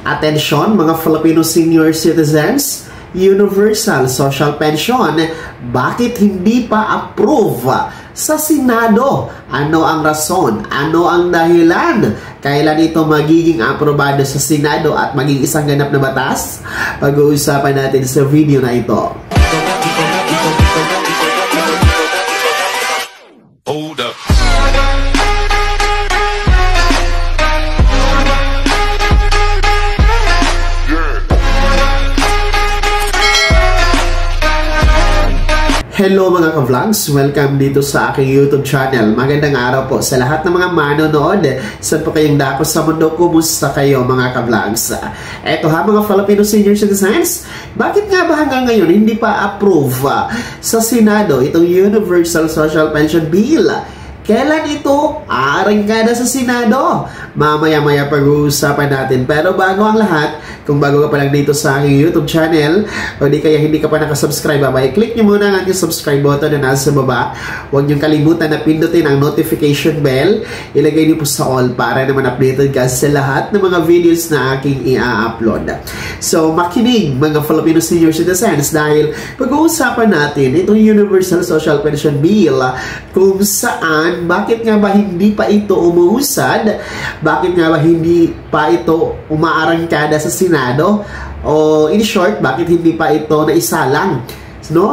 Atensyon mga Filipino senior citizens, Universal Social Pension, bakit hindi pa approve sa Senado? Ano ang rason? Ano ang dahilan? Kailan ito magiging aprobado sa Senado at maging isang ganap na batas? Pag-uusapan natin sa video na ito. Hold up. Hello mga ka-vlogs! Welcome dito sa aking YouTube channel. Magandang araw po sa lahat ng mga manonood. Saan po kayong dako sa mundo? Kumusta kayo mga ka-vlogs? Eto ha mga Filipino senior citizens, bakit nga ba hanggang ngayon hindi pa approve sa Senado itong Universal Social Pension Bill? Kailan ito aarangkada sa Senado? Mamaya-maya pag-uusapan natin. Pero bago ang lahat, kung bago ka pa lang dito sa aking YouTube channel, o di kaya hindi ka pa nakasubscribe, i-click nyo muna ang aking subscribe button na nasa baba. Huwag nyo kalimutan na pindutin ang notification bell. Ilagay niyo po sa all para naman updated ka sa lahat ng mga videos na aking i-upload. So, makinig mga Filipino senior citizens dahil pag-uusapan natin itong Universal Social Pension Bill kung saan, bakit nga ba hindi pa ito umuusad? Bakit nga ba hindi pa ito umaarangkada sa Senado? O in short, bakit hindi pa ito naisalang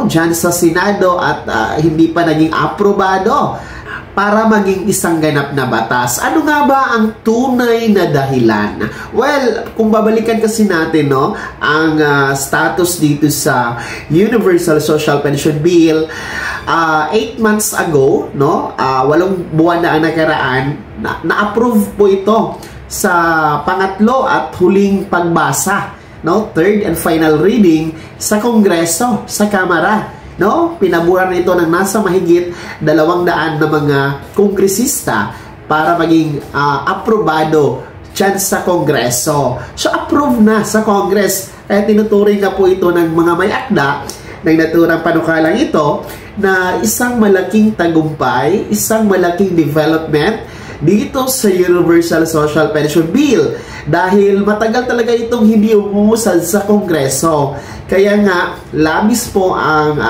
dyan sa Senado at hindi pa naging aprobado para maging isang ganap na batas? Ano nga ba ang tunay na dahilan? Well, kung babalikan kasi natin ang status dito sa Universal Social Pension Bill, 8 months ago, 8 buwan na ang nakaraan, na-approve po ito sa pangatlo at huling pagbasa, third and final reading sa Kongreso, sa Kamara. Pinaburan ito ng nasa mahigit 200 na mga kongresista para maging aprobado dyan sa Kongreso. So, approve na sa Congress. Kaya tinuturing na po ito ng mga may akda ng naturang panukalang ito na isang malaking tagumpay, isang malaking development dito sa Universal Social Pension Bill dahil matagal talaga itong hindi umusad sa Kongreso. Kaya nga, labis po ang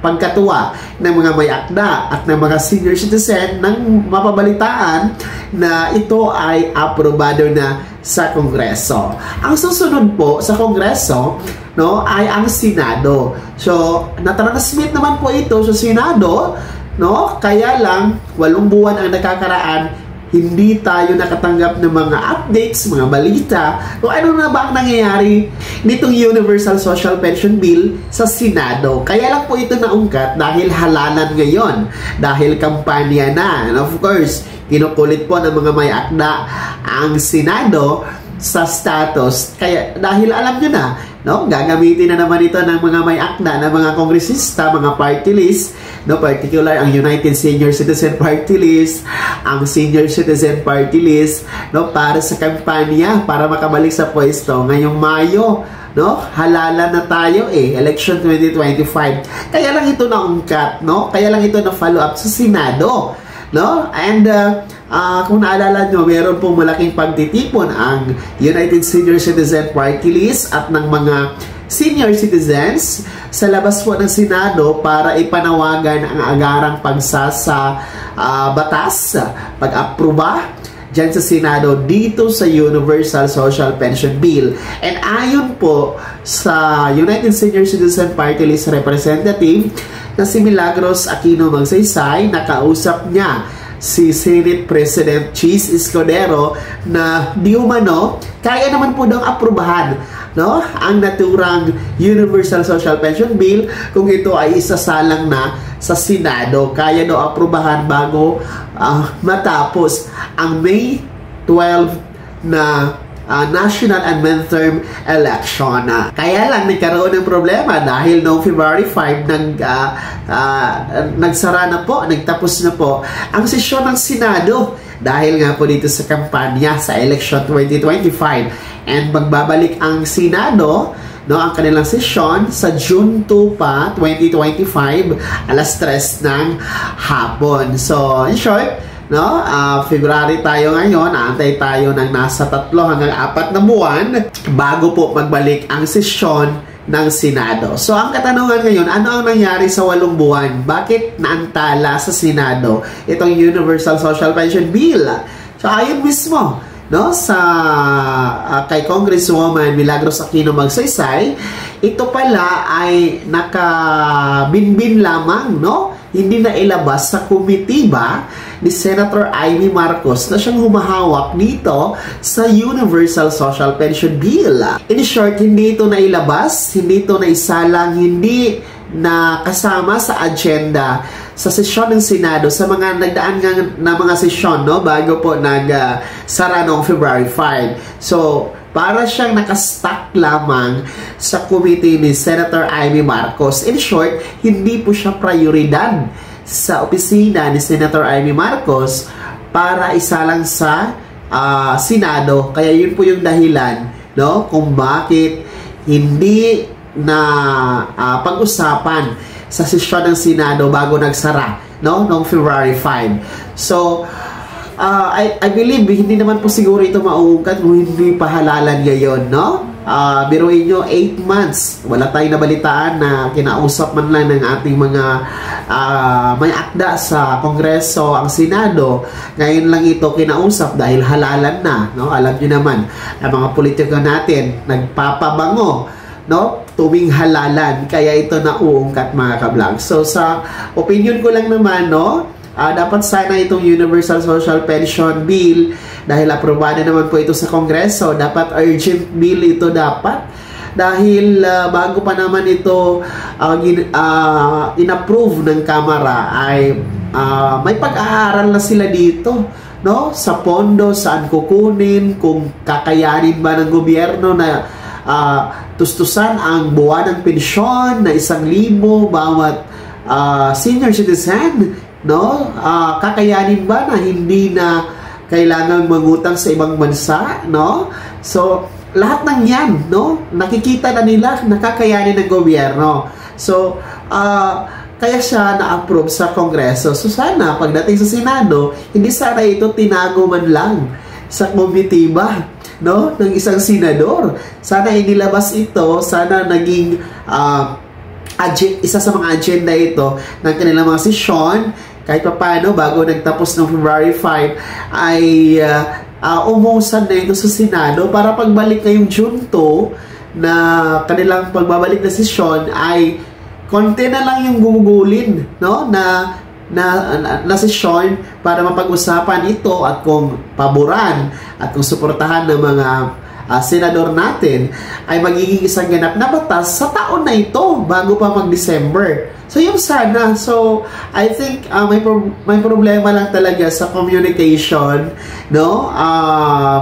pagkatuwa ng mga may akda at ng mga senior citizen nang mapabalitaan na ito ay aprobado na sa Kongreso. Ang susunod po sa Kongreso ay ang Senado. So, natransmit naman po ito sa Senado, kaya lang 8 buwan ang nakakaraan, hindi tayo nakatanggap ng mga updates, mga balita, kung ano na ba ang nangyayari nitong Universal Social Pension Bill sa Senado. Kaya lang po ito naungkat dahil halalan ngayon, dahil kampanya na. And of course, kinukulit po ng mga may akda ang Senado sa status. Kaya dahil alam nyo na, gagamitin na naman ito ng mga may akda, ng mga kongresista, mga party list, particular ang United Senior Citizen Party List, ang Senior Citizen Party List, para sa kampanya, para makabalik sa pwesto. Ngayong Mayo, halalan na tayo election 2025. Kaya lang ito naungkat, kaya lang ito na follow up sa Senado. And kung naalala nyo, meron pong malaking pagtitipon ang United Senior Citizen Party List at ng mga senior citizens sa labas po ng Senado para ipanawagan ang agarang batas, pag-aproba dyan sa Senado dito sa Universal Social Pension Bill. And ayon po sa United Senior Citizen Party List representative na si Milagros Aquino Magsaysay, nakausap niya si Senate President Chis Escudero na di umano, kaya naman po daw aprubahan ang naturang Universal Social Pension Bill kung ito ay isasalang na sa Senado. Kaya daw aprubahan bago matapos ang May 12 na national and midterm election. Kaya lang nagkaroon ng problema dahil noong February 5 nagsara na po, nagtapos na po ang sesyon ng Senado dahil nga po dito sa kampanya sa election 2025. And magbabalik ang Senado, ang kanilang sesyon sa June 2 pa, 2025, alas 3 ng hapon. So, in short, no? February tayo ngayon, aantay tayo ng nasa 3 hanggang 4 na buwan bago po magbalik ang sesyon ng Senado. So, ang katanungan ngayon, ano ang nangyari sa 8 buwan? Bakit naantala sa Senado itong Universal Social Pension Bill? So, ayun mismo, no, sa kay Congresswoman Milagros Aquino Magsaysay, ito pala ay nakabinbin lamang, no? Hindi na ilabas sa komitiba ni Senator Amy Marcos na siyang humahawak dito sa Universal Social Pension Bill. In short, hindi ito nailabas, hindi ito naisalang, hindi na kasama sa agenda sa sesyon ng Senado sa mga nagdaan na mga sesyon, no, bago po sara noong February 5. So, para siyang nakastuck lamang sa committee ni Senator Amy Marcos. In short, hindi po siya prioridad sa opisina ni Senator Amy Marcos para isalang sa Senado. Kaya yun po yung dahilan, no, kung bakit hindi na pag-usapan sa sesyon ng Senado bago nagsara, no, noong February 5. So, I believe hindi naman po siguro ito mauungkat kung hindi pa halalan ngayon, no? Biruin nyo, 8 months. Wala tayong nabalitaan na kinausap man lang ng ating mga may akda sa Kongreso, ang Senado. Ngayon lang ito kinausap dahil halalan na, no? Alam nyo naman, ang mga politiko natin nagpapabango, no, tuwing halalan, kaya ito nauungkat, mga ka-vlog. So, sa opinion ko lang naman, no, dapat sana itong Universal Social Pension Bill, dahil aprobado naman po ito sa Kongreso, dapat urgent bill ito dapat, dahil bago pa naman ito in-approve ng Kamara ay may pag-aaral na sila dito, no, sa pondo, saan kukunin, kung kakayanin ba ng gobyerno na tustusan ang buwan ng pensyon na 1,000 bawat senior citizen, no? Kakayanin ba na hindi na kailangang mangutang sa ibang bansa, no? So, lahat ng yan, no, nakikita na nila nakakayanin ng gobyerno. So, kaya siya na-approve sa Kongreso. So, sana pagdating sa Senado, hindi sana ito tinago man lang sa komitiba, no, ng isang senador. Sana inilabas ito, sana naging isa sa mga agenda ito ng kanilang mga sesyon, kahit pa paano bago nagtapos ng February 5 ay umusan na ito sa Senado para pagbalik ngayong June 2 na kanilang pagbabalik na sesyon ay konti na lang yung gugulin, no, na sesyon para mapag-usapan ito at kung paboran at kung suportahan ng mga senador natin ay magiging isang ganap na batas sa taon na ito bago pa mag-December. So, yung sana. So, I think may problema lang talaga sa communication, no?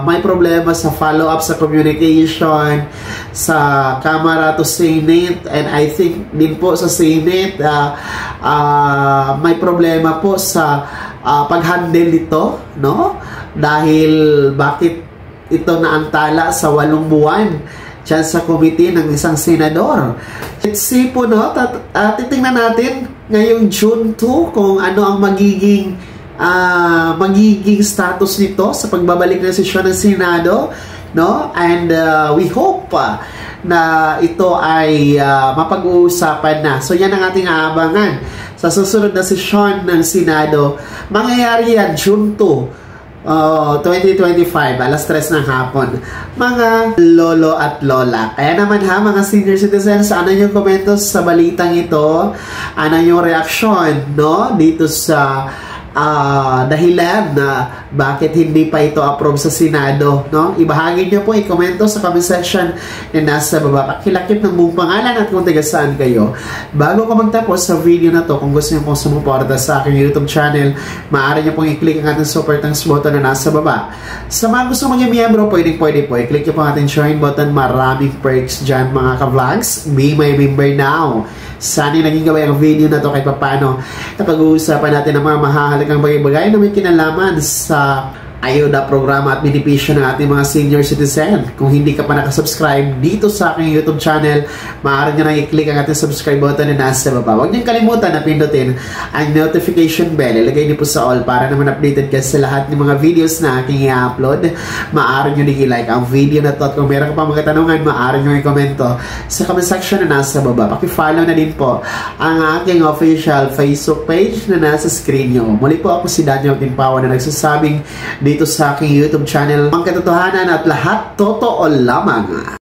May problema sa follow-up sa communication sa Kamara to Senate, and I think din po sa Senate may problema po sa pag-handle nito, no? Dahil bakit ito naantala sa 8 buwan dyan sa committee ng isang senador. Let's see po, no, titingnan natin ngayong June 2 kung ano ang magiging status nito sa pagbabalik ng sesyon ng Senado, no? And we hope na ito ay mapag-uusapan na. So, yan ang ating aabangan sa susunod na sesyon ng Senado. Mangyayari yan June 2 2025, alas 3 ng hapon, mga lolo at lola. Kaya naman ha, mga senior citizens, ano yung komento sa balitang ito? Ano yung reaksyon, no, dito sa dahilan na bakit hindi pa ito approve sa Senado, no? Ibahagi niyo po, i-komento sa comment section na nasa baba. Pakilakip ng buong pangalan at kung taga saan kayo. Bago ko magtapos sa video na to, kung gusto niyo pong sumuporta sa aking YouTube channel, maaari niyo pong i-click ang ating super thanks button na nasa baba. Sa mga gusto maging miyembro, pwede po, i-click niyo po ang ating join button. Maraming perks dyan, mga ka-vlogs. Be my member now. Sana naging gawin ang video na to kahit papano na pag-uusapan natin ang mga mahalagang bagay-bagay na may kinalaman sa ayuda, programa at benepisyo ng ating mga senior citizen. Kung hindi ka pa nakasubscribe dito sa aking YouTube channel, maaari nyo nang i-click ang ating subscribe button na nasa baba. Huwag nyo kalimutan na pindutin ang notification bell. Ilagay niyo po sa all para naman updated ka sa lahat ng mga videos na aking i-upload. Maaari nyo nang i-like ang video na to at kung meron ka pa mga katanungan, maaari nyo i-komento sa comment section na nasa baba. Paki-follow na din po ang aking official Facebook page na nasa screen nyo. Muli po ako si Daniel Timpawan na nagsasabing dito sa aking YouTube channel ang katotohanan at lahat totoo lamang.